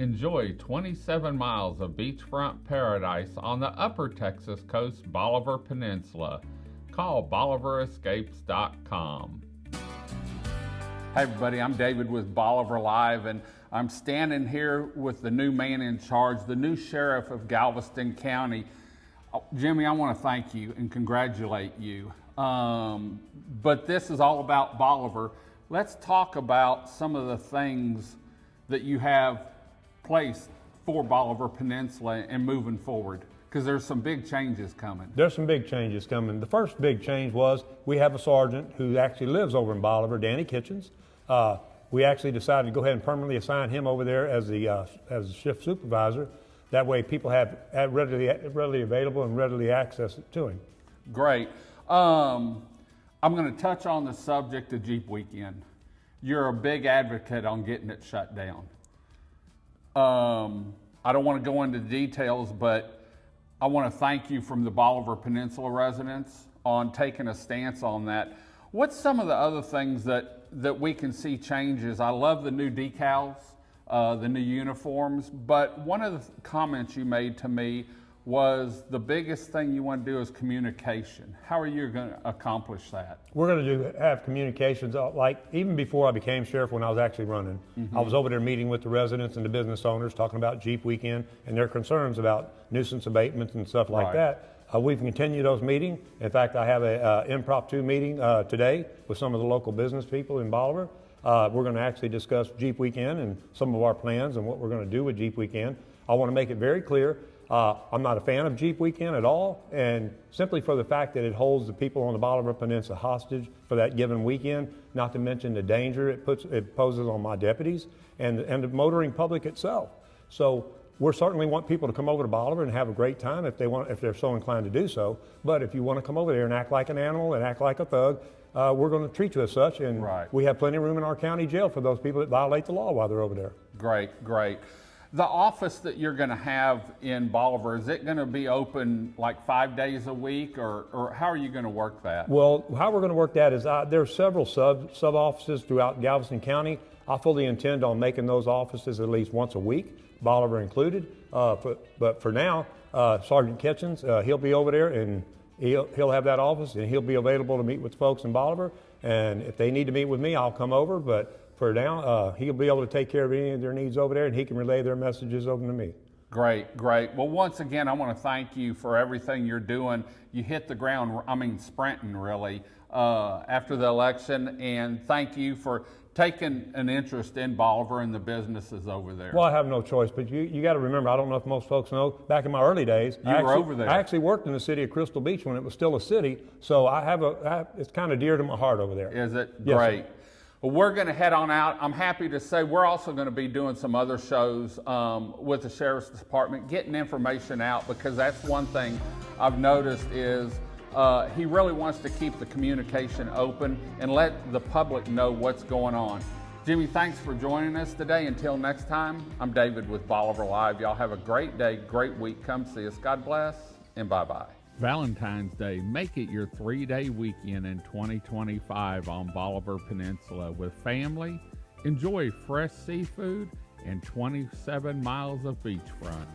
Enjoy 27 miles of beachfront paradise on the upper Texas coast Bolivar Peninsula. Call BolivarEscapes.com. Hey everybody, I'm David with Bolivar Live, and I'm standing here with the new man in charge, the new sheriff of Galveston County. Jimmy, I want to thank you and congratulate you. But this is all about Bolivar. Let's talk about some of the things that you have placed for Bolivar Peninsula and moving forward, because there's some big changes coming. There's some big changes coming. The first big change was we have a sergeant who actually lives over in Bolivar, Danny Kitchens. We actually decided to go ahead and permanently assign him over there as the shift supervisor. That way people have readily available and readily access to him. Great. I'm going to touch on the subject of Jeep Weekend. You're a big advocate on getting it shut down. I don't want to go into details, but I want to thank you from the Bolivar Peninsula residents on taking a stance on that. What's some of the other things that we can see changes? I love the new decals, the new uniforms, but one of the comments you made to me was the biggest thing you want to do is communication. How are you going to accomplish that? We're going to have communications, like even before I became sheriff, when I was actually running. I was over there meeting with the residents and the business owners, talking about Jeep Weekend and their concerns about nuisance abatements and stuff like that. We've continued those meetings. In fact, I have an impromptu meeting today with some of the local business people in Bolivar. We're going to actually discuss Jeep Weekend and some of our plans and what we're going to do with Jeep Weekend. I want to make it very clear, I'm not a fan of Jeep Weekend at all, and simply for the fact that it holds the people on the Bolivar Peninsula hostage for that given weekend, not to mention the danger it poses on my deputies and the motoring public itself. So we certainly want people to come over to Bolivar and have a great time if they're so inclined to do so. But if you want to come over there and act like an animal and act like a thug, we're going to treat you as such, and we have plenty of room in our county jail for those people that violate the law while they're over there. Great, great. The office that you're going to have in Bolivar, is it going to be open like 5 days a week, or how are you going to work that? Well, how we're going to work that is there's several sub offices throughout Galveston County. I fully intend on making those offices at least once a week, Bolivar included. But for now, Sergeant Kitchens, he'll be over there, and he'll have that office, and he'll be available to meet with folks in Bolivar. And if they need to meet with me, I'll come over. But for now, he'll be able to take care of any of their needs over there, and he can relay their messages over to me. Great, great. Well, once again, I want to thank you for everything you're doing. You hit the ground, sprinting really, after the election, and thank you for taking an interest in Bolivar and the businesses over there. Well, I have no choice, but you got to remember, I don't know if most folks know, back in my early days, you were over there. I actually worked in the city of Crystal Beach when it was still a city, so it's kind of dear to my heart over there. Is it? Yes, great. sir. Well, we're going to head on out. I'm happy to say we're also going to be doing some other shows with the Sheriff's Department, getting information out, because that's one thing I've noticed is he really wants to keep the communication open and let the public know what's going on. Jimmy, thanks for joining us today. Until next time, I'm David with Bolivar Live. Y'all have a great day, great week. Come see us. God bless, and bye-bye. Valentine's Day, make it your 3-day weekend in 2025 on Bolivar Peninsula with family. Enjoy fresh seafood and 27 miles of beachfront.